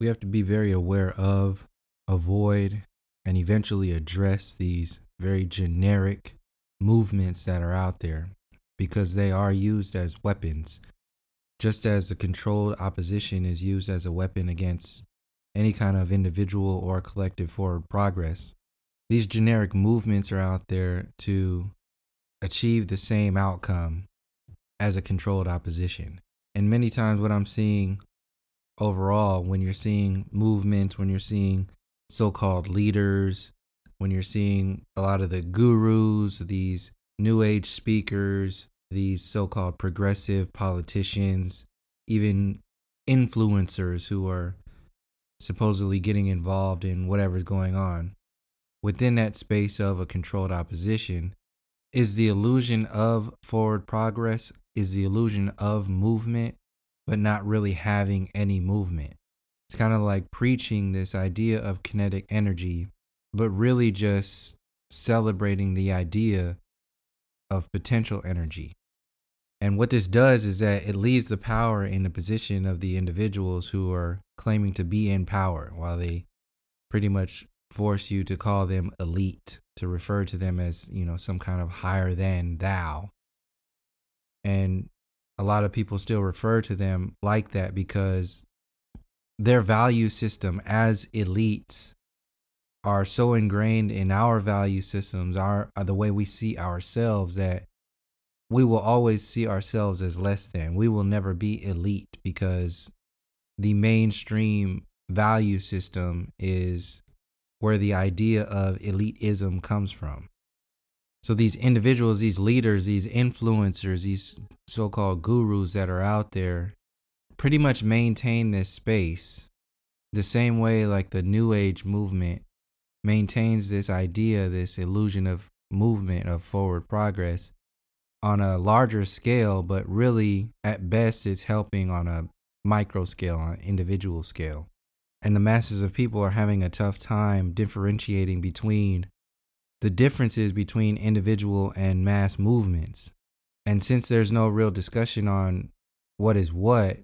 we have to be very aware of, avoid, and eventually address these very generic movements that are out there because they are used as weapons, just as the controlled opposition is used as a weapon against any kind of individual or collective forward progress. These generic movements are out there to achieve the same outcome as a controlled opposition. And many times, what I'm seeing overall, when you're seeing movements, when you're seeing so called leaders, when you're seeing a lot of the gurus, these new age speakers, these so called progressive politicians, even influencers who are supposedly getting involved in whatever's going on within that space of a controlled opposition, is the illusion of forward progress, is the illusion of movement, but not really having any movement. It's kind of like preaching this idea of kinetic energy, but really just celebrating the idea of potential energy. And what this does is that it leaves the power in the position of the individuals who are claiming to be in power, while they pretty much force you to call them elite, to refer to them as, some kind of higher than thou. And a lot of people still refer to them like that because their value system as elites are so ingrained in our value systems, are the way we see ourselves, that we will always see ourselves as less than. We will never be elite because the mainstream value system is where the idea of elitism comes from. So these individuals, these leaders, these influencers, these so-called gurus that are out there pretty much maintain this space the same way like the New Age movement maintains this idea, this illusion of movement, of forward progress on a larger scale, but really at best it's helping on a micro scale, on an individual scale. And the masses of people are having a tough time differentiating between the differences between individual and mass movements. And since there's no real discussion on what is what,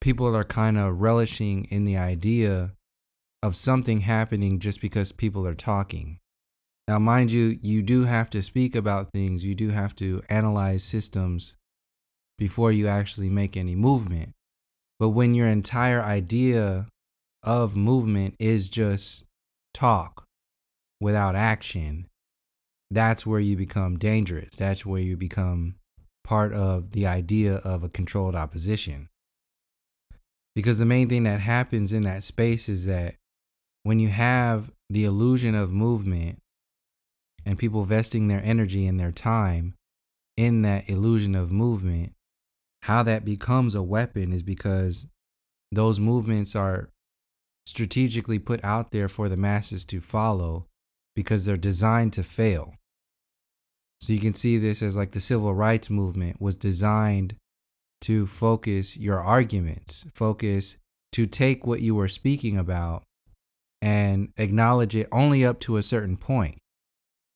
people are kind of relishing in the idea of something happening just because people are talking. Now, mind you, you do have to speak about things. You do have to analyze systems before you actually make any movement. But when your entire idea of movement is just talk without action, that's where you become dangerous. That's where you become part of the idea of a controlled opposition. Because the main thing that happens in that space is that when you have the illusion of movement and people vesting their energy and their time in that illusion of movement, how that becomes a weapon is because those movements are strategically put out there for the masses to follow because they're designed to fail. So you can see this as like the civil rights movement was designed to focus your arguments, focus to take what you were speaking about and acknowledge it only up to a certain point.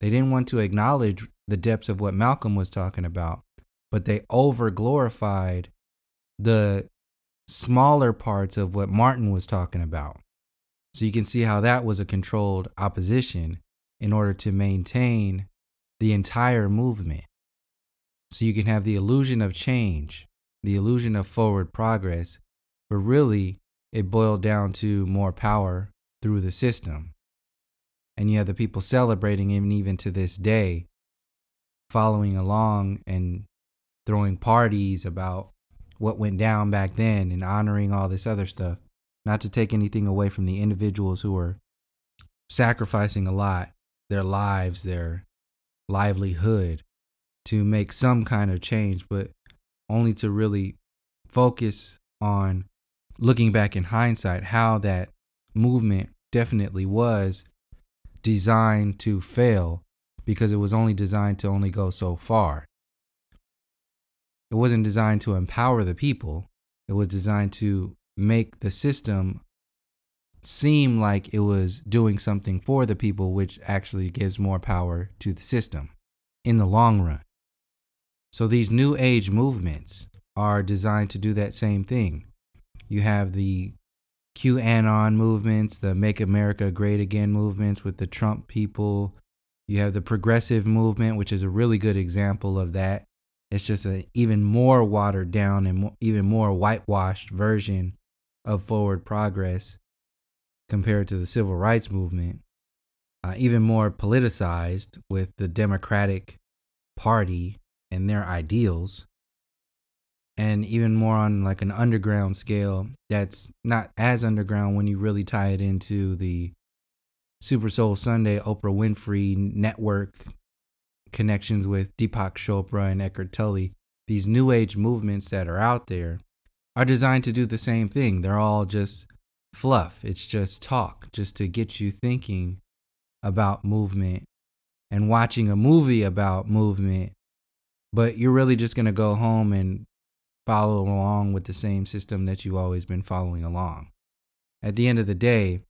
They didn't want to acknowledge the depths of what Malcolm was talking about, but they over glorified the smaller parts of what Martin was talking about. So you can see how that was a controlled opposition in order to maintain the entire movement. So you can have the illusion of change, the illusion of forward progress, but really it boiled down to more power through the system. And you have the people celebrating, and even to this day, following along and throwing parties about what went down back then and honoring all this other stuff. Not to take anything away from the individuals who are sacrificing a lot, their lives, their livelihood, to make some kind of change, but only to really focus on looking back in hindsight how that movement definitely was designed to fail because it was only designed to only go so far. It wasn't designed to empower the people. It was designed to make the system seem like it was doing something for the people, which actually gives more power to the system in the long run. So these new age movements are designed to do that same thing. You have the QAnon movements, the Make America Great Again movements with the Trump people. You have the progressive movement, which is a really good example of that. It's just an even more watered down and even more whitewashed version of forward progress compared to the civil rights movement. Even more politicized with the Democratic Party and their ideals, and even more on like an underground scale that's not as underground when you really tie it into the Super Soul Sunday, Oprah Winfrey network connections with Deepak Chopra and Eckhart Tolle. These new age movements that are out there are designed to do the same thing. They're all just fluff. It's just talk, just to get you thinking about movement and watching a movie about movement, but you're really just going to go home and follow along with the same system that you've always been following along. At the end of the day,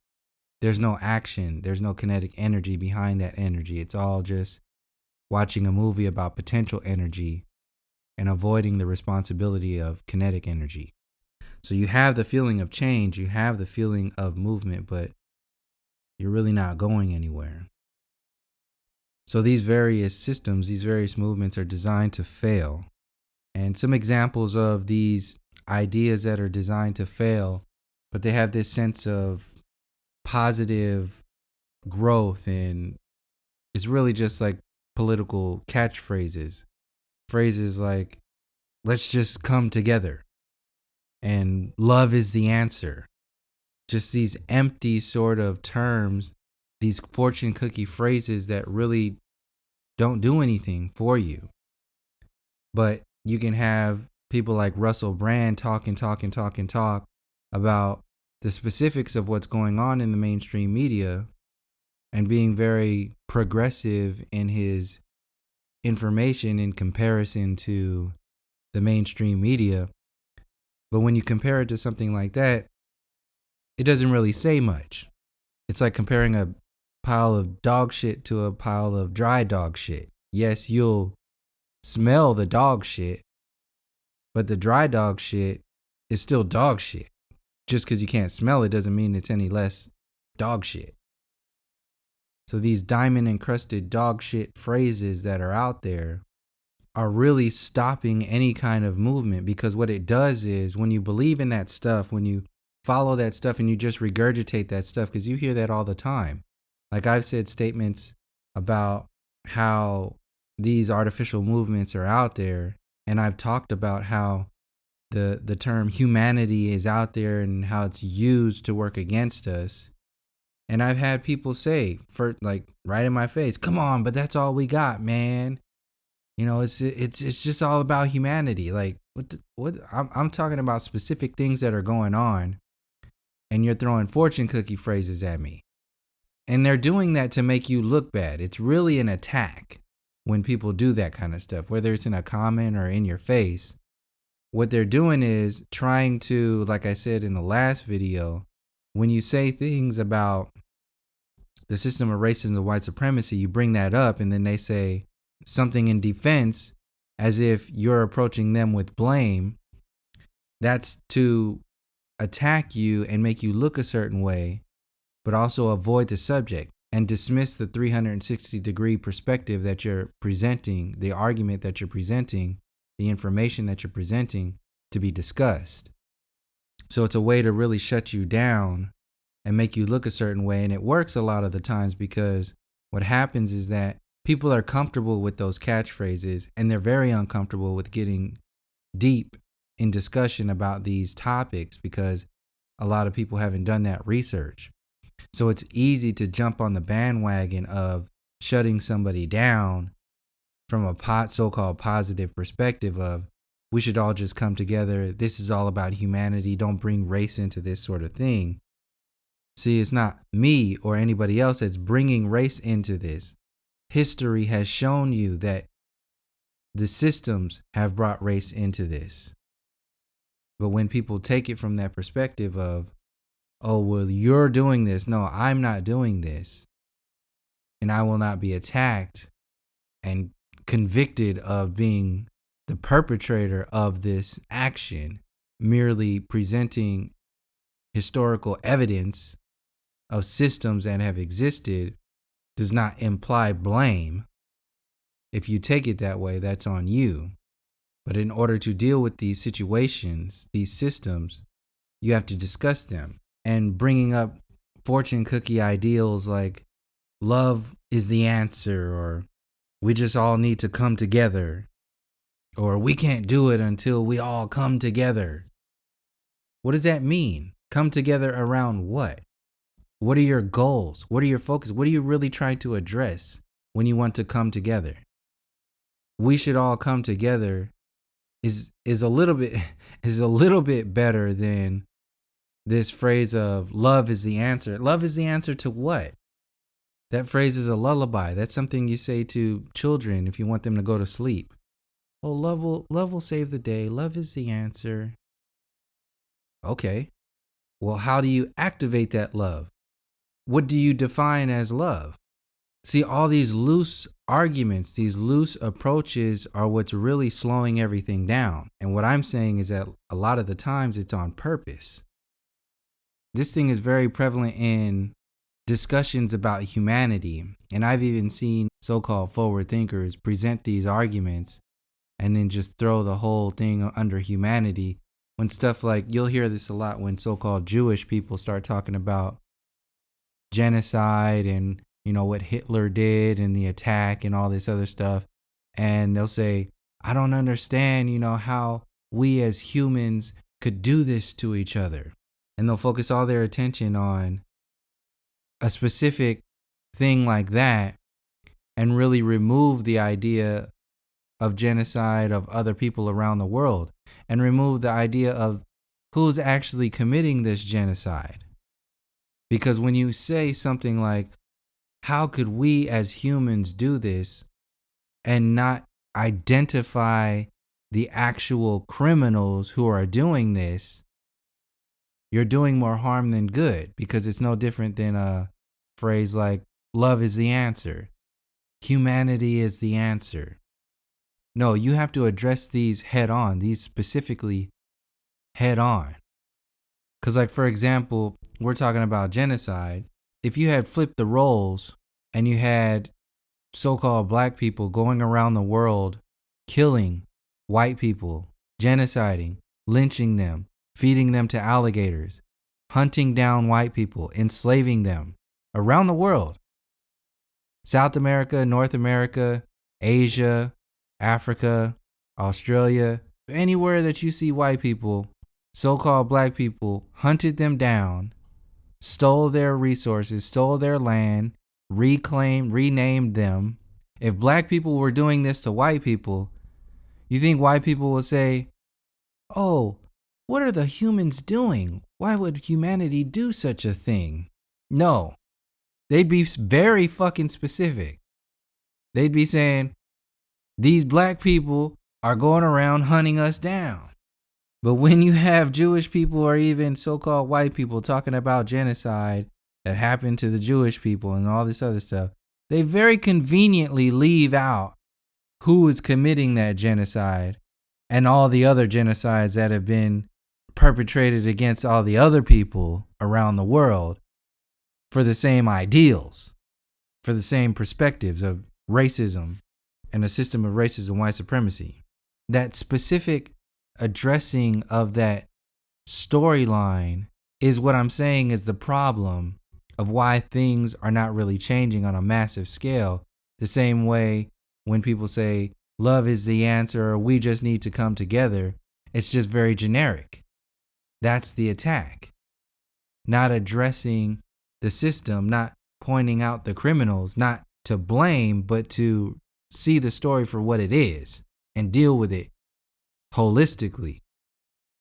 there's no action, there's no kinetic energy behind that energy. It's all just watching a movie about potential energy and avoiding the responsibility of kinetic energy. So you have the feeling of change, you have the feeling of movement, but you're really not going anywhere. So these various systems, these various movements are designed to fail. And some examples of these ideas that are designed to fail, but they have this sense of positive growth, and it's really just like political catchphrases. Phrases like, let's just come together, and love is the answer. Just these empty sort of terms, these fortune cookie phrases that really don't do anything for you. But you can have people like Russell Brand talk about the specifics of what's going on in the mainstream media and being very progressive in his information in comparison to the mainstream media. But when you compare it to something like that, it doesn't really say much. It's like comparing a pile of dog shit to a pile of dry dog shit. Yes, you'll smell the dog shit, but the dry dog shit is still dog shit. Just because you can't smell it doesn't mean it's any less dog shit. So these diamond encrusted dog shit phrases that are out there are really stopping any kind of movement, because what it does is when you believe in that stuff, when you follow that stuff and you just regurgitate that stuff, because you hear that all the time. Like I've said statements about how these artificial movements are out there, and I've talked about how the term humanity is out there and how it's used to work against us. And I've had people say, for like right in my face, come on, but that's all we got, man. You know, it's just all about humanity. Like what I'm talking about specific things that are going on, and you're throwing fortune cookie phrases at me. And they're doing that to make you look bad. It's really an attack when people do that kind of stuff, whether it's in a comment or in your face. What they're doing is trying to, like I said in the last video, when you say things about the system of racism and white supremacy, you bring that up and then they say something in defense as if you're approaching them with blame. That's to attack you and make you look a certain way, but also avoid the subject and dismiss the 360-degree perspective that you're presenting, the argument that you're presenting, the information that you're presenting to be discussed. So it's a way to really shut you down and make you look a certain way. And it works a lot of the times, because what happens is that people are comfortable with those catchphrases and they're very uncomfortable with getting deep in discussion about these topics, because a lot of people haven't done that research. So it's easy to jump on the bandwagon of shutting somebody down from a so-called positive perspective of, we should all just come together. This is all about humanity. Don't bring race into this sort of thing. See, it's not me or anybody else that's bringing race into this. History has shown you that the systems have brought race into this. But when people take it from that perspective of, oh, well, you're doing this. No, I'm not doing this. And I will not be attacked and convicted of being the perpetrator of this action, merely presenting historical evidence of systems that have existed does not imply blame. If you take it that way, that's on you. But in order to deal with these situations, these systems, you have to discuss them. And bringing up fortune cookie ideals like love is the answer, or we just all need to come together, or we can't do it until we all come together. What does that mean? Come together around what? What are your goals? What are your focus? What are you really trying to address when you want to come together? We should all come together is a little bit better than this phrase of love is the answer. Love is the answer to what? That phrase is a lullaby. That's something you say to children if you want them to go to sleep. Oh, love will save the day. Love is the answer. Okay. Well, how do you activate that love? What do you define as love? See, all these loose arguments, these loose approaches are what's really slowing everything down. And what I'm saying is that a lot of the times it's on purpose. This thing is very prevalent in discussions about humanity. And I've even seen so-called forward thinkers present these arguments and then just throw the whole thing under humanity. When stuff like, you'll hear this a lot when so-called Jewish people start talking about genocide and what Hitler did and the attack and all this other stuff. And they'll say, I don't understand, how we as humans could do this to each other. And they'll focus all their attention on a specific thing like that and really remove the idea of genocide of other people around the world and remove the idea of who's actually committing this genocide. Because when you say something like, how could we as humans do this and not identify the actual criminals who are doing this, you're doing more harm than good, because it's no different than a phrase like love is the answer. Humanity is the answer. No, you have to address these head on, these specifically head on. Because like, for example, we're talking about genocide. If you had flipped the roles and you had so-called black people going around the world, killing white people, genociding, lynching them, feeding them to alligators, hunting down white people, enslaving them around the world, South America, North America, Asia, Africa, Australia, anywhere that you see white people, so-called black people, hunted them down, stole their resources, stole their land, renamed them. If black people were doing this to white people, you think white people will say, oh, what are the humans doing? Why would humanity do such a thing? No, they'd be very fucking specific. They'd be saying, these black people are going around hunting us down. But when you have Jewish people or even so-called white people talking about genocide that happened to the Jewish people and all this other stuff, they very conveniently leave out who is committing that genocide and all the other genocides that have been perpetrated against all the other people around the world for the same ideals, for the same perspectives of racism and a system of racism, white supremacy. That specific addressing of that storyline is what I'm saying is the problem of why things are not really changing on a massive scale. The same way when people say love is the answer or we just need to come together, it's just very generic. That's the attack. Not addressing the system, not pointing out the criminals, not to blame, but to see the story for what it is and deal with it holistically.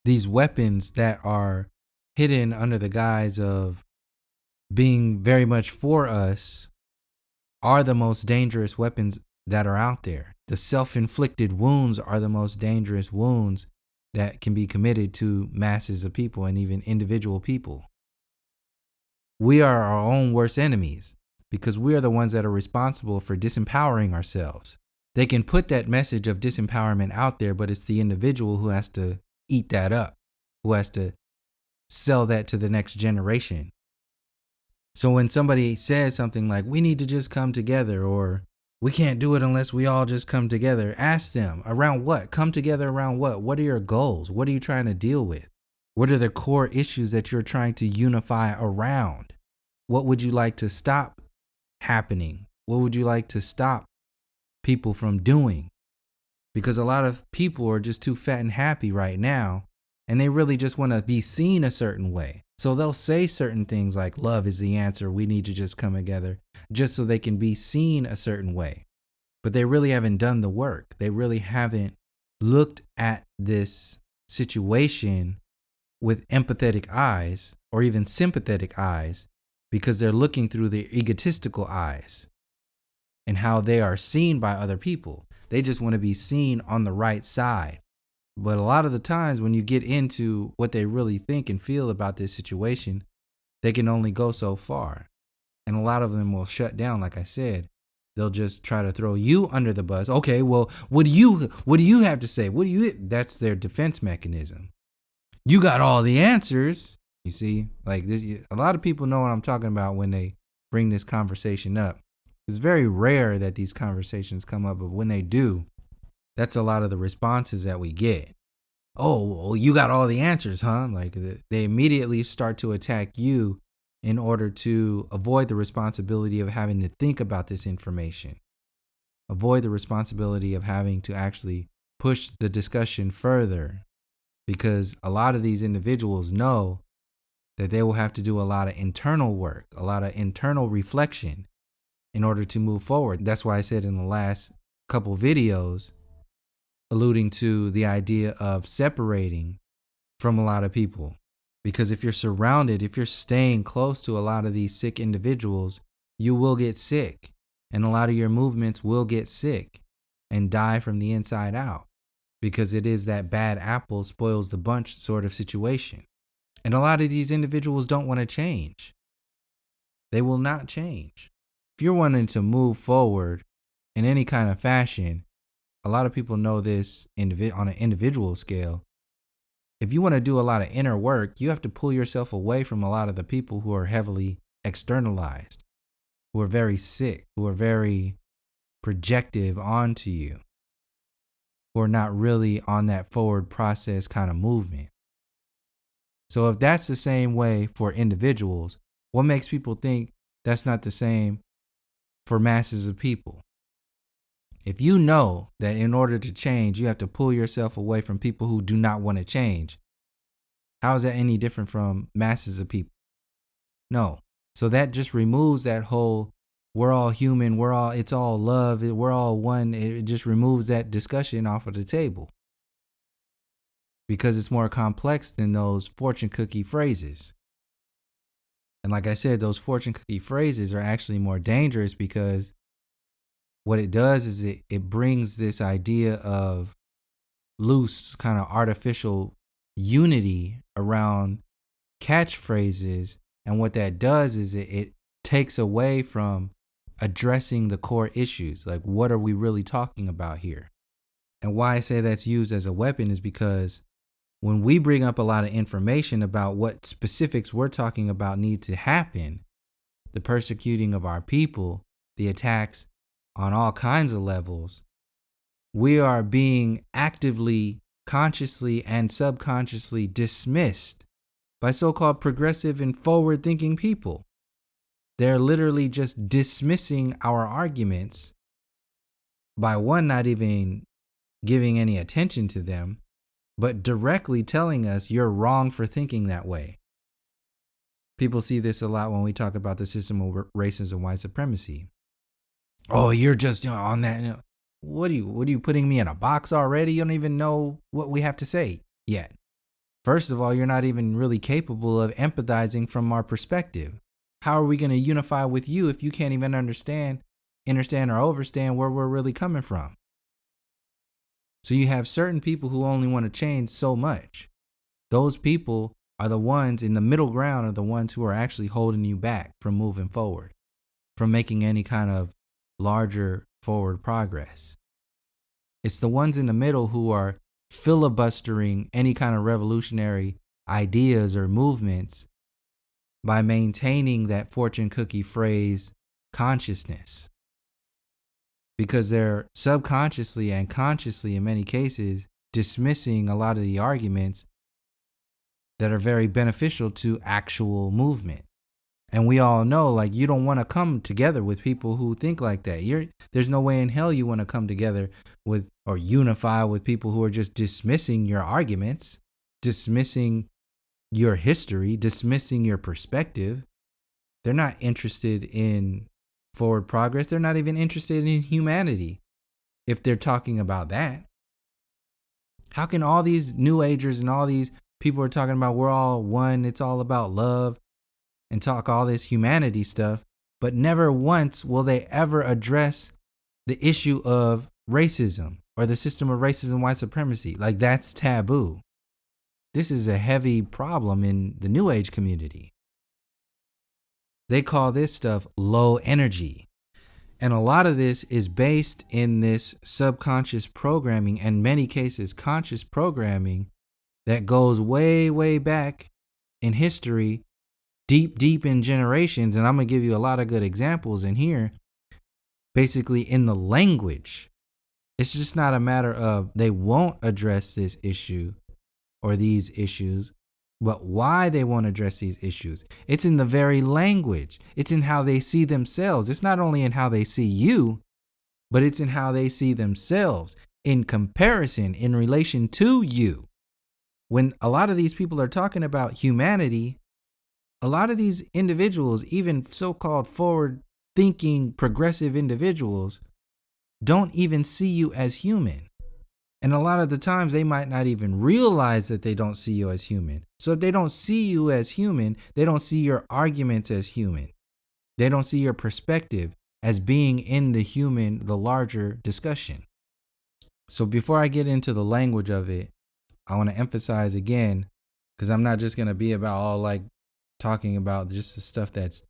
These weapons that are hidden under the guise of being very much for us are the most dangerous weapons that are out there. The self-inflicted wounds are the most dangerous wounds that can be committed to masses of people and even individual people. We are our own worst enemies because we are the ones that are responsible for disempowering ourselves. They can put that message of disempowerment out there, but it's the individual who has to eat that up, who has to sell that to the next generation. So when somebody says something like, we need to just come together, or we can't do it unless we all just come together, ask them, around what? Come together around what? What are your goals? What are you trying to deal with? What are the core issues that you're trying to unify around? What would you like to stop happening? What would you like to stop people from doing? Because a lot of people are just too fat and happy right now, and they really just want to be seen a certain way. So they'll say certain things like, love is the answer, we need to just come together, just so they can be seen a certain way. But they really haven't done the work. They really haven't looked at this situation with empathetic eyes or even sympathetic eyes, because they're looking through their egotistical eyes and how they are seen by other people. They just want to be seen on the right side. But a lot of the times when you get into what they really think and feel about this situation, they can only go so far. And a lot of them will shut down, like I said. They'll just try to throw you under the bus. Okay, well, what do you have to say? That's their defense mechanism. You got all the answers. You see, like this, a lot of people know what I'm talking about when they bring this conversation up. It's very rare that these conversations come up, but when they do, that's a lot of the responses that we get. Oh, well, you got all the answers, huh? Like they immediately start to attack you in order to avoid the responsibility of having to think about this information. Avoid the responsibility of having to actually push the discussion further, because a lot of these individuals know that they will have to do a lot of internal work, a lot of internal reflection in order to move forward. That's why I said in the last couple videos, alluding to the idea of separating from a lot of people. Because if you're surrounded, if you're staying close to a lot of these sick individuals, you will get sick. And a lot of your movements will get sick and die from the inside out. Because it is that bad apple spoils the bunch sort of situation. And a lot of these individuals don't want to change. They will not change. If you're wanting to move forward in any kind of fashion, a lot of people know this on an individual scale. If you want to do a lot of inner work, you have to pull yourself away from a lot of the people who are heavily externalized, who are very sick, who are very projective onto you, who are not really on that forward process kind of movement. So if that's the same way for individuals, what makes people think that's not the same for masses of people? If you know that in order to change, you have to pull yourself away from people who do not want to change, how is that any different from masses of people? No. So that just removes that whole, we're all human, it's all love, we're all one. It just removes that discussion off of the table, because it's more complex than those fortune cookie phrases. And like I said, those fortune cookie phrases are actually more dangerous, because what it does is it brings this idea of loose, kind of artificial unity around catchphrases. And what that does is it takes away from addressing the core issues. Like, what are we really talking about here? And why I say that's used as a weapon is because when we bring up a lot of information about what specifics we're talking about need to happen, the persecuting of our people, the attacks on all kinds of levels, we are being actively, consciously, and subconsciously dismissed by so-called progressive and forward-thinking people. They're literally just dismissing our arguments by, one, not even giving any attention to them, but directly telling us you're wrong for thinking that way. People see this a lot when we talk about the system of racism and white supremacy. Oh, you're just on that. What are you putting me in a box already? You don't even know what we have to say yet. First of all, you're not even really capable of empathizing from our perspective. How are we going to unify with you if you can't even understand or overstand where we're really coming from? So you have certain people who only want to change so much. Those people are the ones in the middle ground, are the ones who are actually holding you back from moving forward, from making any kind of larger forward progress. It's the ones in the middle who are filibustering any kind of revolutionary ideas or movements by maintaining that fortune cookie phrase consciousness, because they're subconsciously and consciously in many cases dismissing a lot of the arguments that are very beneficial to actual movement. And we all know, like, you don't want to come together with people who think like that. There's no way in hell you want to come together with or unify with people who are just dismissing your arguments, dismissing your history, dismissing your perspective. They're not interested in forward progress. They're not even interested in humanity if they're talking about that. How can all these new agers and all these people are talking about we're all one, it's all about love, and talk all this humanity stuff, but never once will they ever address the issue of racism or the system of racism, white supremacy? Like, that's taboo. This is a heavy problem in the New Age community. They call this stuff low energy. And a lot of this is based in this subconscious programming, and in many cases conscious programming that goes way, way back in history, deep in generations. And I'm going to give you a lot of good examples in here. Basically, in the language, it's just not a matter of they won't address this issue or these issues, but why they won't address these issues. It's in the very language. It's in how they see themselves. It's not only in how they see you, but it's in how they see themselves in comparison, in relation to you. When a lot of these people are talking about humanity, a lot of these individuals, even so-called forward-thinking, progressive individuals, don't even see you as human. And a lot of the times they might not even realize that they don't see you as human. So if they don't see you as human, they don't see your arguments as human. They don't see your perspective as being in the human, the larger discussion. So before I get into the language of it, I want to emphasize again, because I'm not just going to be about all like talking about just the stuff that's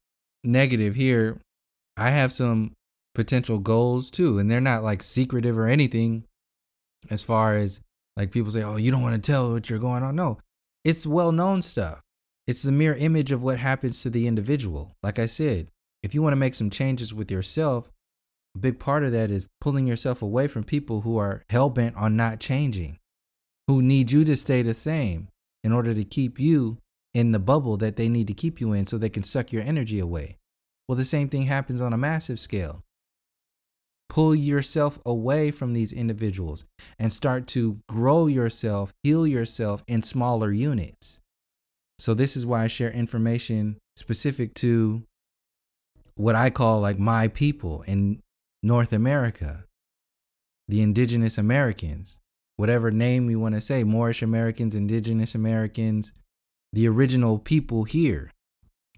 negative here. I have some potential goals too, and they're not like secretive or anything. As far as like people say, oh, you don't want to tell what you're going on. No, it's well-known stuff. It's the mere image of what happens to the individual. Like I said, if you want to make some changes with yourself, a big part of that is pulling yourself away from people who are hell-bent on not changing, who need you to stay the same in order to keep you in the bubble that they need to keep you in so they can suck your energy away. Well, the same thing happens on a massive scale. Pull yourself away from these individuals and start to grow yourself, heal yourself in smaller units. So this is why I share information specific to what I call like my people in North America, the indigenous Americans, whatever name we want to say, Moorish Americans, indigenous Americans, the original people here.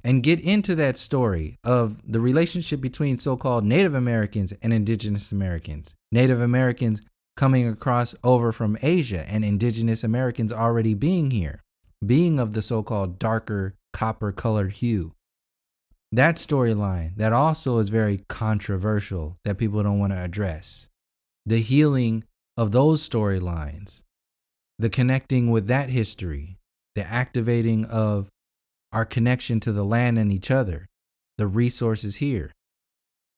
And get into that story of the relationship between so-called Native Americans and indigenous Americans. Native Americans coming across over from Asia and indigenous Americans already being here, being of the so-called darker copper-colored hue. That storyline, that also is very controversial, that people don't want to address. The healing of those storylines, the connecting with that history, the activating of our connection to the land and each other, the resources here,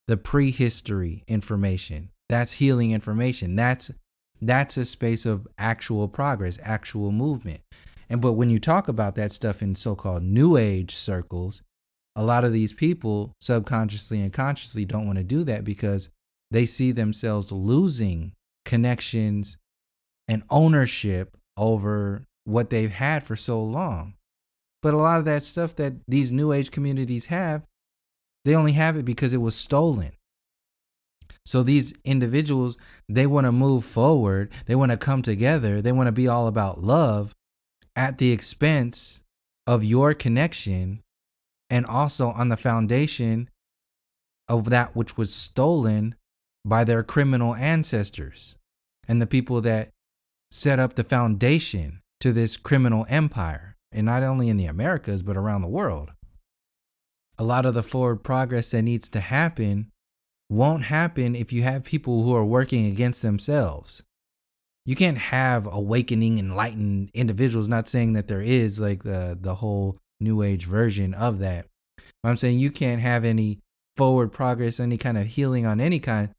the prehistory information, that's healing information. That's a space of actual progress, actual movement. But when you talk about that stuff in so-called New Age circles, a lot of these people subconsciously and consciously don't want to do that because they see themselves losing connections and ownership over what they've had for so long. But a lot of that stuff that these New Age communities have, they only have it because it was stolen. So these individuals, they want to move forward. They want to come together. They want to be all about love at the expense of your connection and also on the foundation of that which was stolen by their criminal ancestors and the people that set up the foundation to this criminal empire. And not only in the Americas, but around the world. A lot of the forward progress that needs to happen won't happen if you have people who are working against themselves. You can't have awakening, enlightened individuals. Not saying that there is like the whole New Age version of that. But I'm saying you can't have any forward progress, any kind of healing on any kind,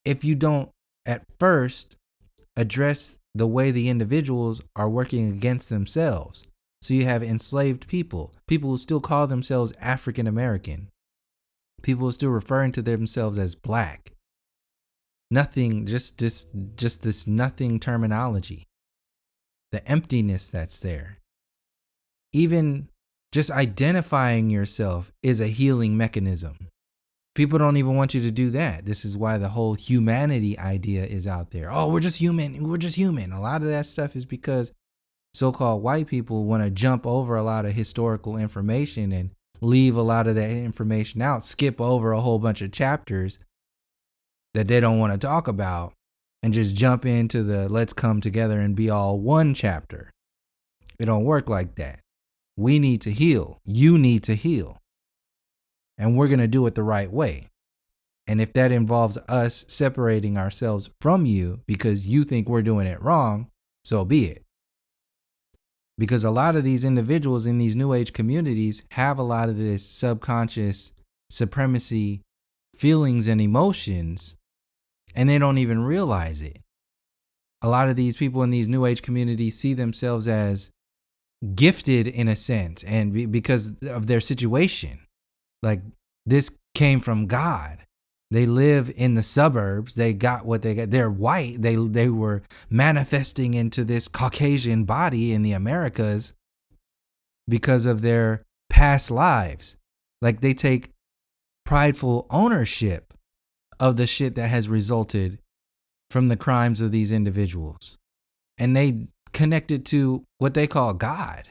if you don't at first address the way the individuals are working against themselves. So you have enslaved people who still call themselves African American, people who are still referring to themselves as black. Nothing, just this nothing terminology. The emptiness that's there. Even just identifying yourself is a healing mechanism. People don't even want you to do that. This is why the whole humanity idea is out there. Oh, we're just human. We're just human. A lot of that stuff is because so-called white people want to jump over a lot of historical information and leave a lot of that information out, skip over a whole bunch of chapters that they don't want to talk about, and just jump into the let's come together and be all one chapter. It don't work like that. We need to heal. You need to heal. And we're going to do it the right way. And if that involves us separating ourselves from you because you think we're doing it wrong, so be it. Because a lot of these individuals in these New Age communities have a lot of this subconscious supremacy feelings and emotions, and they don't even realize it. A lot of these people in these New Age communities see themselves as gifted in a sense, and because of their situation. Like, this came from God. They live in the suburbs. They got what they got. They're white. They were manifesting into this Caucasian body in the Americas because of their past lives. Like, they take prideful ownership of the shit that has resulted from the crimes of these individuals. And they connect it to what they call God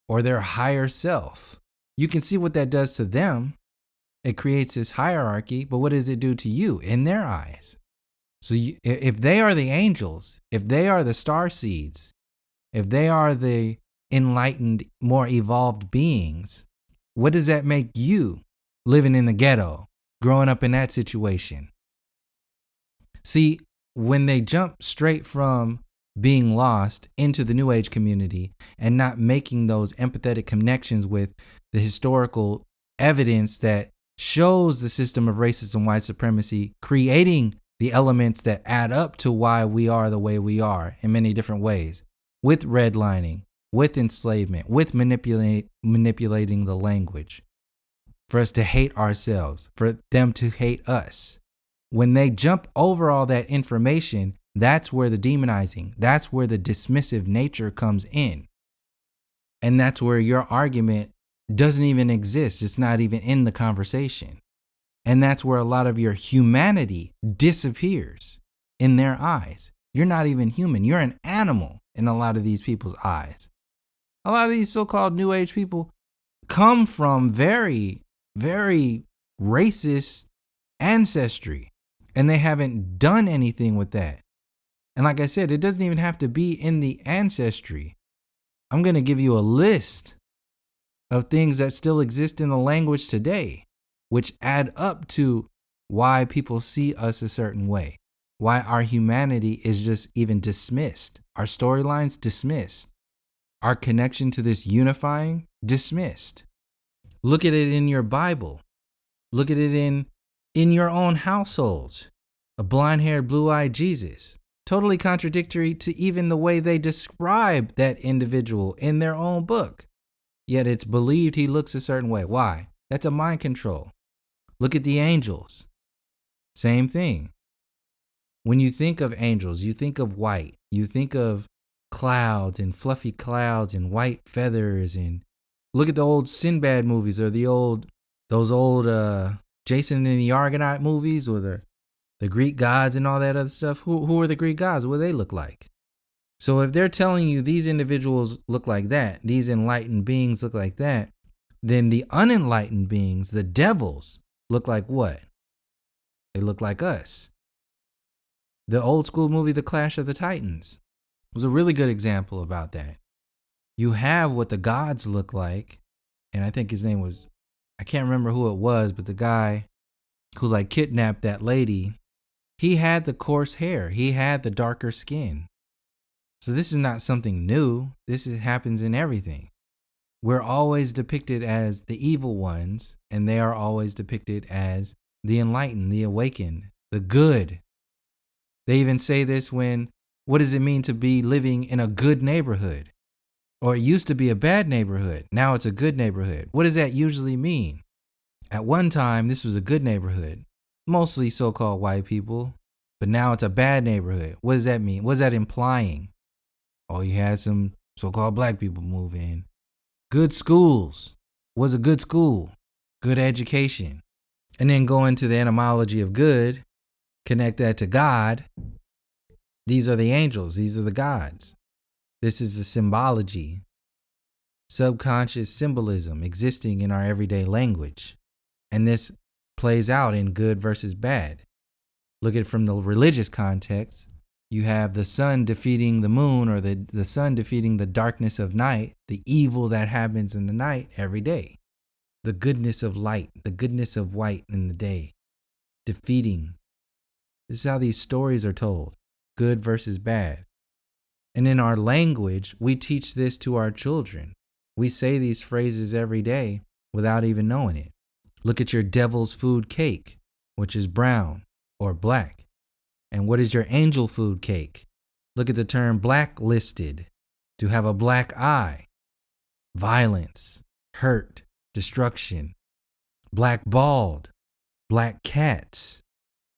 or their higher self. You can see what that does to them. It creates this hierarchy, but what does it do to you in their eyes? So if they are the angels, if they are the star seeds, if they are the enlightened, more evolved beings, what does that make you living in the ghetto, growing up in that situation? See, when they jump straight from being lost into the New Age community and not making those empathetic connections with the historical evidence that shows the system of racism, white supremacy, creating the elements that add up to why we are the way we are in many different ways, with redlining, with enslavement, with manipulating the language, for us to hate ourselves, for them to hate us. When they jump over all that information, that's where the demonizing, that's where the dismissive nature comes in. And that's where your argument doesn't even exist. It's not even in the conversation. And that's where a lot of your humanity disappears in their eyes. You're not even human. You're an animal in a lot of these people's eyes. A lot of these so-called New Age people come from very, very racist ancestry, and they haven't done anything with that. And like I said, it doesn't even have to be in the ancestry. I'm going to give you a list of things that still exist in the language today, which add up to why people see us a certain way, why our humanity is just even dismissed, our storylines dismissed, our connection to this unifying dismissed. Look at it in your Bible. Look at it in your own households. A blind-haired, blue-eyed Jesus. Totally contradictory to even the way they describe that individual in their own book. Yet it's believed he looks a certain way. Why? That's a mind control. Look at the angels. Same thing. When you think of angels, you think of white. You think of clouds and fluffy clouds and white feathers. And look at the old Sinbad movies, or those old Jason and the Argonaut movies, or the Greek gods and all that other stuff. Who are the Greek gods? What do they look like? So if they're telling you these individuals look like that, these enlightened beings look like that, then the unenlightened beings, the devils, look like what? They look like us. The old school movie, The Clash of the Titans, was a really good example about that. You have what the gods look like, and I think his name was, I can't remember who it was, but the guy who like kidnapped that lady, he had the coarse hair. He had the darker skin. So this is not something new. Happens in everything. We're always depicted as the evil ones, and they are always depicted as the enlightened, the awakened, the good. They even say this what does it mean to be living in a good neighborhood? Or it used to be a bad neighborhood. Now it's a good neighborhood. What does that usually mean? At one time, this was a good neighborhood, mostly so-called white people, but now it's a bad neighborhood. What does that mean? What is that implying? Oh, you had some so-called black people move in. Good schools. Was a good school. Good education. And then go into the etymology of good, connect that to God. These are the angels. These are the gods. This is the symbology, subconscious symbolism existing in our everyday language. And this plays out in good versus bad. Look at it from the religious context. You have the sun defeating the moon, or the sun defeating the darkness of night, the evil that happens in the night every day. The goodness of light, the goodness of white in the day, defeating. This is how these stories are told, good versus bad. And in our language, we teach this to our children. We say these phrases every day without even knowing it. Look at your devil's food cake, which is brown or black. And what is your angel food cake? Look at the term blacklisted, to have a black eye. Violence, hurt, destruction. Blackballed, black cats,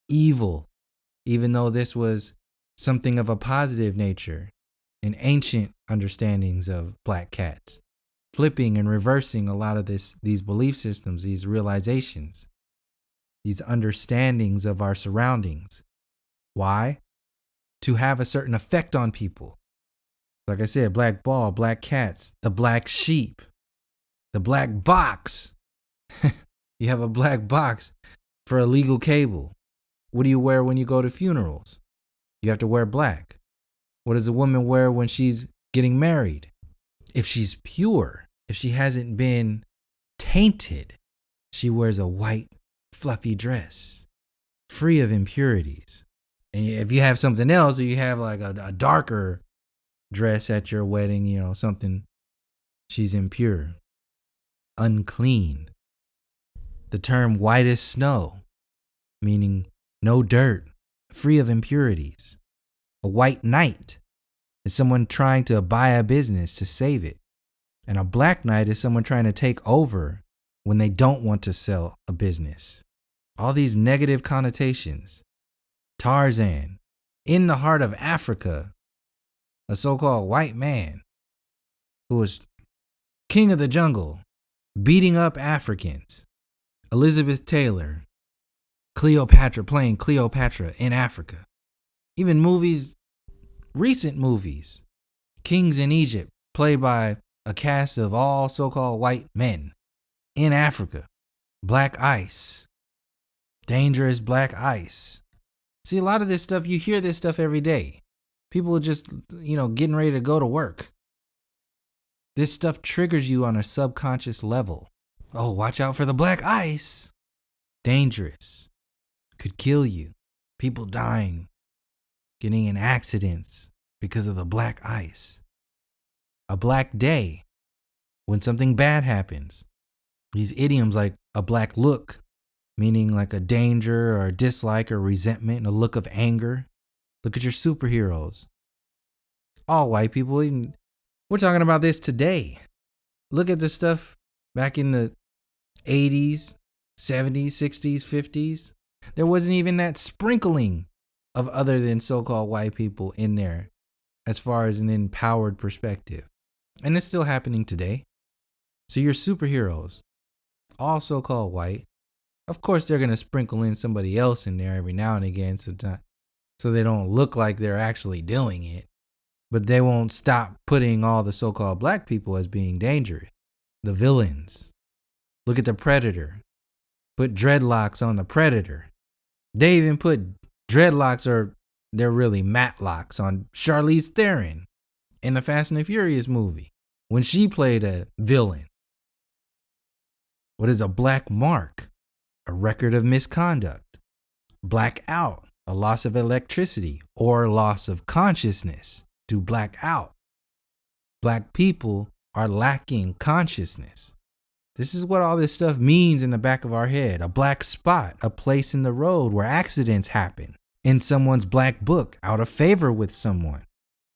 evil, even though this was something of a positive nature in ancient understandings of black cats. Flipping and reversing a lot of these belief systems, these realizations, these understandings of our surroundings. Why? To have a certain effect on people. Like I said, black ball, black cats, the black sheep, the black box. You have a black box for a legal cable. What do you wear when you go to funerals? You have to wear black. What does a woman wear when she's getting married? If she's pure, if she hasn't been tainted, she wears a white, fluffy dress, free of impurities. And if you have something else, or you have like a darker dress at your wedding, something, she's impure, unclean. The term white as snow, meaning no dirt, free of impurities. A white knight is someone trying to buy a business to save it. And a black knight is someone trying to take over when they don't want to sell a business. All these negative connotations. Tarzan, in the heart of Africa, a so-called white man who was king of the jungle, beating up Africans. Elizabeth Taylor, Cleopatra, playing Cleopatra in Africa. Even movies, recent movies, Kings in Egypt, played by a cast of all so-called white men in Africa. Black ice, dangerous black ice. See, a lot of this stuff, you hear this stuff every day. People are just, getting ready to go to work. This stuff triggers you on a subconscious level. Oh, watch out for the black ice. Dangerous. Could kill you. People dying. Getting in accidents because of the black ice. A black day. When something bad happens. These idioms like a black look, meaning like a danger or a dislike or resentment and a look of anger. Look at your superheroes. All white people. We're talking about this today. Look at the stuff back in the 80s, 70s, 60s, 50s. There wasn't even that sprinkling of other than so-called white people in there as far as an empowered perspective. And it's still happening today. So your superheroes, all so-called white, of course they're going to sprinkle in somebody else in there every now and again so they don't look like they're actually doing it. But they won't stop putting all the so-called black people as being dangerous. The villains. Look at the Predator. Put dreadlocks on the Predator. They even put dreadlocks, or they're really matlocks, on Charlize Theron in the Fast and the Furious movie when she played a villain. What is a black mark? A record of misconduct. Blackout, a loss of electricity or loss of consciousness. to black out. Black people are lacking consciousness. This is what all this stuff means in the back of our head. A black spot, a place in the road where accidents happen. In someone's black book, out of favor with someone.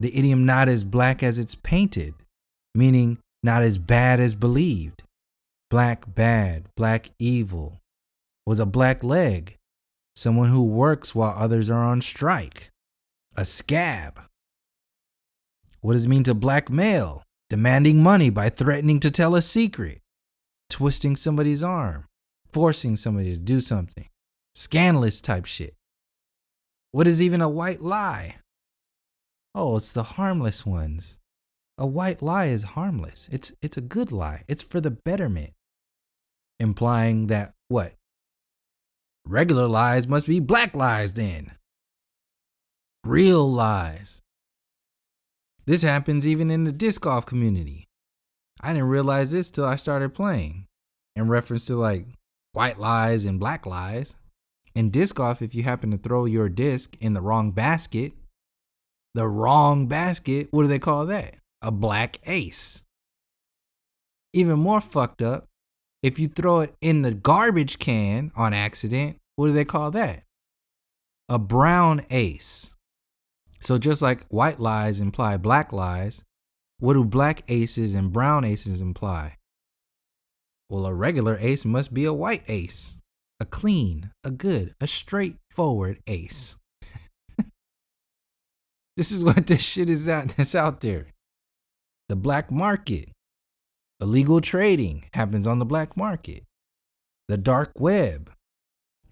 The idiom not as black as it's painted, meaning not as bad as believed. Black bad, black evil. Was a black leg, someone who works while others are on strike. A scab. What does it mean to blackmail? Demanding money by threatening to tell a secret. Twisting somebody's arm. Forcing somebody to do something. Scandalous type shit. What is even a white lie? Oh, it's the harmless ones. A white lie is harmless. It's a good lie. It's for the betterment. Implying that what? Regular lies must be black lies then. Real lies. This happens even in the disc golf community. I didn't realize this till I started playing. In reference to like white lies and black lies. In disc golf, if you happen to throw your disc in the wrong basket, what do they call that? A black ace. Even more fucked up, if you throw it in the garbage can on accident, what do they call that? A brown ace. So just like white lies imply black lies, what do black aces and brown aces imply? Well, a regular ace must be a white ace. A clean, a good, a straightforward ace. This is what this shit is that's out there. The black market. Illegal trading happens on the black market. The dark web.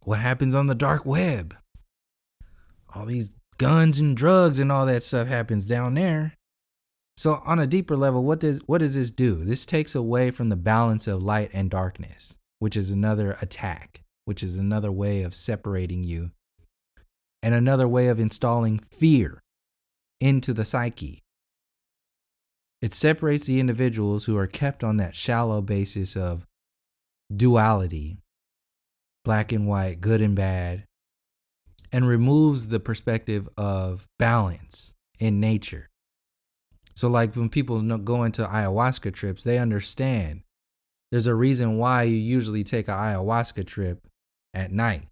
What happens on the dark web? All these guns and drugs and all that stuff happens down there. So on a deeper level, what does this do? This takes away from the balance of light and darkness, which is another attack, which is another way of separating you, and another way of installing fear into the psyche. It separates the individuals who are kept on that shallow basis of duality, black and white, good and bad, and removes the perspective of balance in nature. So like when people go into ayahuasca trips, they understand there's a reason why you usually take an ayahuasca trip at night.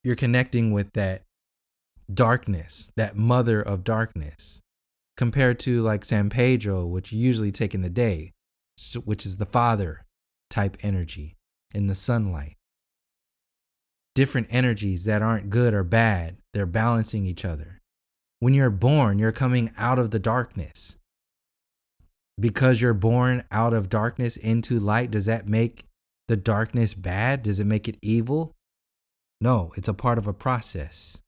You're connecting with that darkness, that mother of darkness, compared to like San Pedro, which you usually take in the day, which is the father type energy in the sunlight. Different energies that aren't good or bad, they're balancing each other. When you're born, you're coming out of the darkness. Because you're born out of darkness into light, does that make the darkness bad? Does it make it evil? No, it's a part of a process.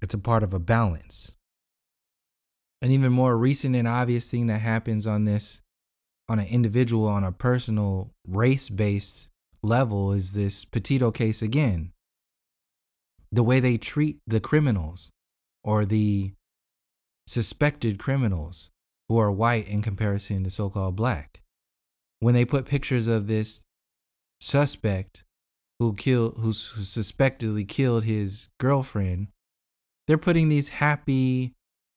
It's a part of a balance. An even more recent and obvious thing that happens on an individual, on a personal race-based level is this Petito case again. The way they treat the criminals or the suspected criminals who are white in comparison to so-called black. When they put pictures of this suspect who suspectedly killed his girlfriend, they're putting these happy,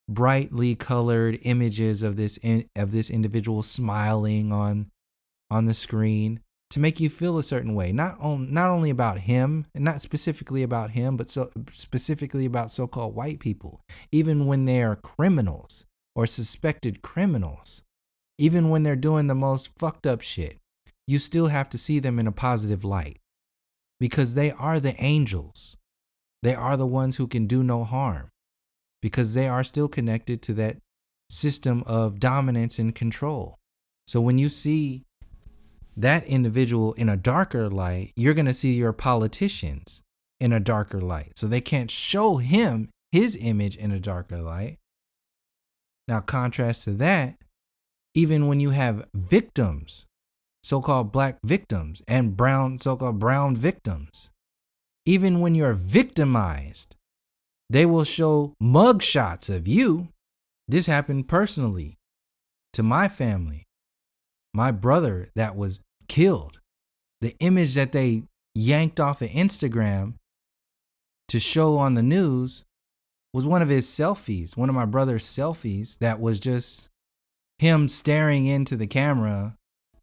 brightly colored images of this individual smiling on the screen to make you feel a certain way. Not only about him, and not specifically about him, but specifically about so-called white people. Even when they are criminals or suspected criminals, even when they're doing the most fucked up shit, you still have to see them in a positive light because they are the angels. They are the ones who can do no harm because they are still connected to that system of dominance and control. So when you see that individual in a darker light, you're going to see your politicians in a darker light. So they can't show him his image in a darker light. Now, contrast to that, even when you have victims, so-called black victims and so-called brown victims, even when you're victimized, they will show mugshots of you. This happened personally to my family. My brother that was killed, the image that they yanked off of Instagram to show on the news was one of his selfies, one of my brother's selfies that was just him staring into the camera,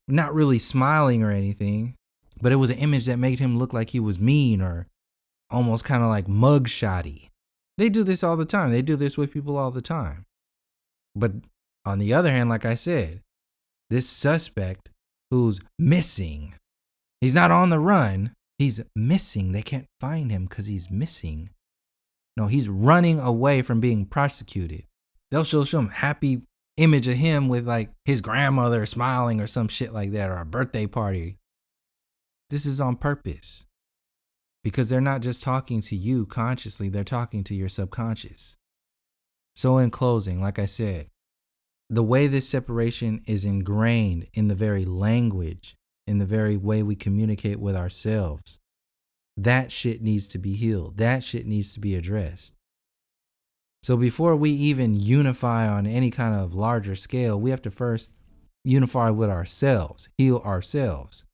not really smiling or anything, but it was an image that made him look like he was mean or almost kind of like mugshotty. They do this all the time. They do this with people all the time. But on the other hand, like I said, this suspect who's missing, he's not on the run. He's missing. They can't find him because he's missing. No, he's running away from being prosecuted. They'll show some happy image of him with like his grandmother smiling or some shit like that, or a birthday party. This is on purpose because they're not just talking to you consciously, they're talking to your subconscious. So in closing, like I said, the way this separation is ingrained in the very language, in the very way we communicate with ourselves, that shit needs to be healed. That shit needs to be addressed. So before we even unify on any kind of larger scale, we have to first unify with ourselves, heal ourselves.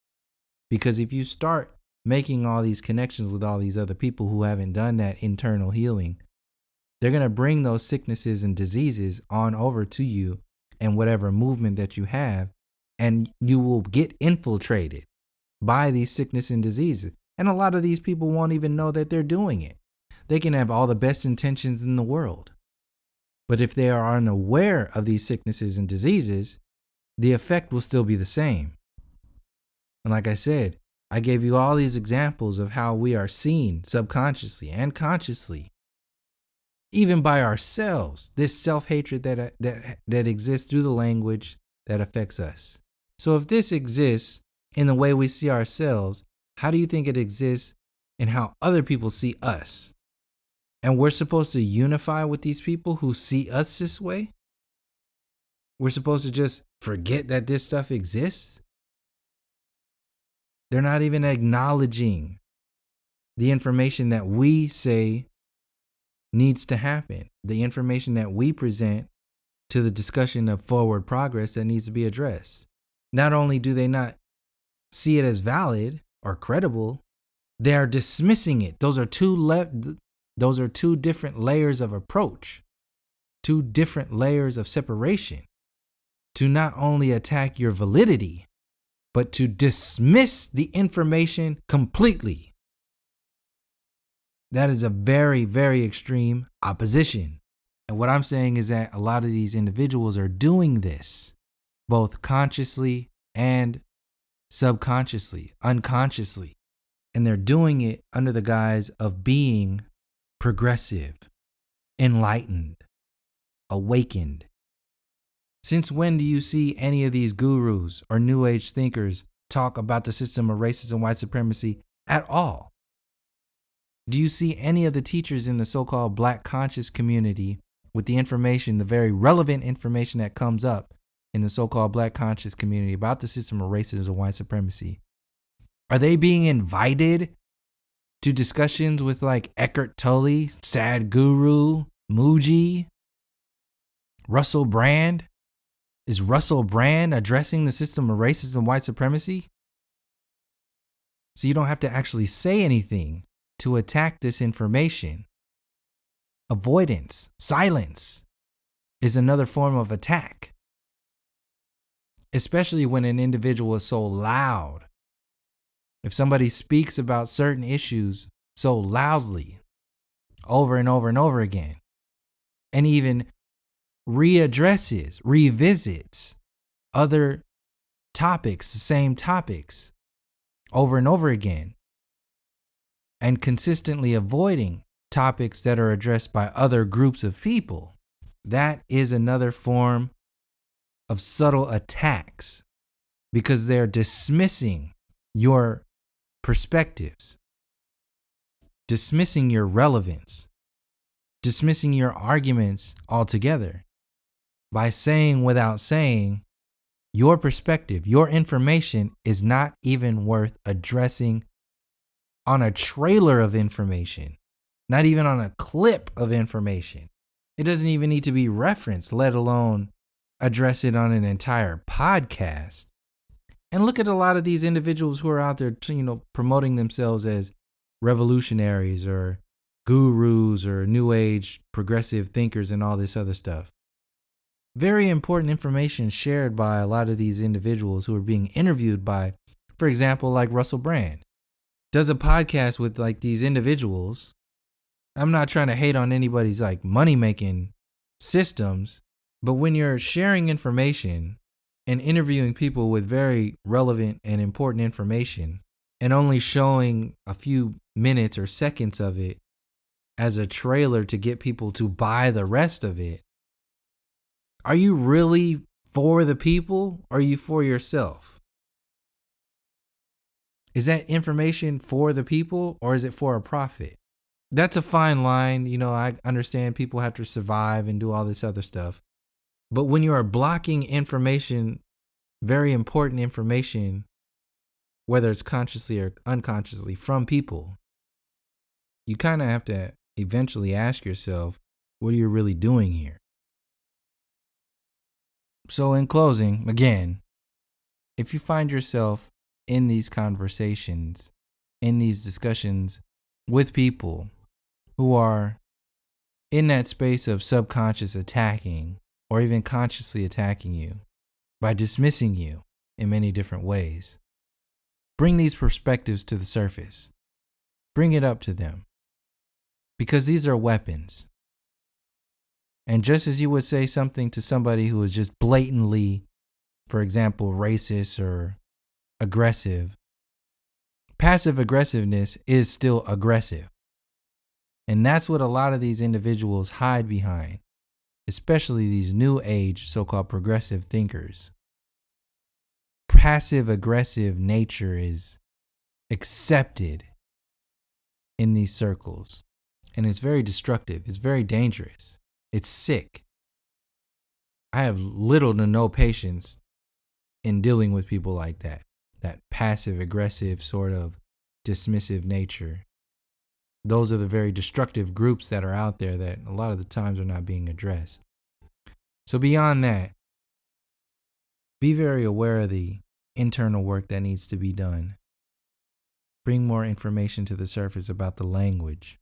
Because if you start making all these connections with all these other people who haven't done that internal healing, they're going to bring those sicknesses and diseases on over to you and whatever movement that you have, and you will get infiltrated by these sickness and diseases. And a lot of these people won't even know that they're doing it. They can have all the best intentions in the world. But if they are unaware of these sicknesses and diseases, the effect will still be the same. And like I said, I gave you all these examples of how we are seen subconsciously and consciously, even by ourselves, this self-hatred that exists through the language that affects us. So if this exists in the way we see ourselves, how do you think it exists in how other people see us? And we're supposed to unify with these people who see us this way? We're supposed to just forget that this stuff exists? They're not even acknowledging the information that we say needs to happen, the information that we present to the discussion of forward progress that needs to be addressed. Not only do they not see it as valid or credible, they are dismissing it. Those are two different layers of approach, two different layers of separation to not only attack your validity, but to dismiss the information completely. That is a very, very extreme opposition. And what I'm saying is that a lot of these individuals are doing this, both consciously and subconsciously, unconsciously. And they're doing it under the guise of being progressive, enlightened, awakened. Since when do you see any of these gurus or New Age thinkers talk about the system of racism and white supremacy at all? Do you see any of the teachers in the so-called Black conscious community with the information, the very relevant information that comes up in the so-called Black conscious community about the system of racism and white supremacy? Are they being invited to discussions with like Eckhart Tolle, Sadhguru, Mooji, Russell Brand? Is Russell Brand addressing the system of racism and white supremacy? So you don't have to actually say anything to attack this information. Avoidance, silence is another form of attack, especially when an individual is so loud. If somebody speaks about certain issues so loudly over and over and over again, and even revisits other topics, the same topics over and over again, and consistently avoiding topics that are addressed by other groups of people, that is another form of subtle attacks because they're dismissing your perspectives, dismissing your relevance, dismissing your arguments altogether by saying without saying, your perspective, your information is not even worth addressing on a trailer of information, not even on a clip of information. It doesn't even need to be referenced, let alone address it on an entire podcast. And look at a lot of these individuals who are out there, promoting themselves as revolutionaries or gurus or new age progressive thinkers and all this other stuff. Very important information shared by a lot of these individuals who are being interviewed by, for example, like Russell Brand, does a podcast with like these individuals. I'm not trying to hate on anybody's like money making systems, but when you're sharing information and interviewing people with very relevant and important information and only showing a few minutes or seconds of it as a trailer to get people to buy the rest of it, are you really for the people or are you for yourself? Is that information for the people or is it for a profit? That's a fine line. I understand people have to survive and do all this other stuff. But when you are blocking information, very important information, whether it's consciously or unconsciously from people, you kind of have to eventually ask yourself, what are you really doing here? So in closing, again, if you find yourself in these conversations, in these discussions with people who are in that space of subconscious attacking or even consciously attacking you by dismissing you in many different ways, bring these perspectives to the surface. Bring it up to them. Because these are weapons. And just as you would say something to somebody who is just blatantly, for example, racist or aggressive, passive aggressiveness is still aggressive. And that's what a lot of these individuals hide behind, especially these new age so-called progressive thinkers. Passive aggressive nature is accepted in these circles. And it's very destructive. It's very dangerous. It's sick. I have little to no patience in dealing with people like that passive aggressive sort of dismissive nature. Those are the very destructive groups that are out there that a lot of the times are not being addressed. So beyond that, be very aware of the internal work that needs to be done. Bring more information to the surface about the language,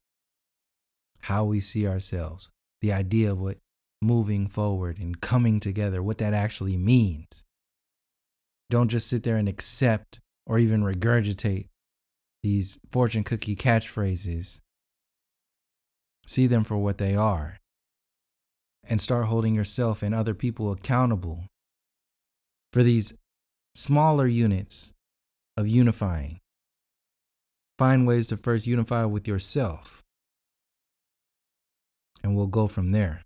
how we see ourselves, the idea of what moving forward and coming together, what that actually means. Don't just sit there and accept or even regurgitate these fortune cookie catchphrases. See them for what they are and start holding yourself and other people accountable for these smaller units of unifying. Find ways to first unify with yourself, and we'll go from there.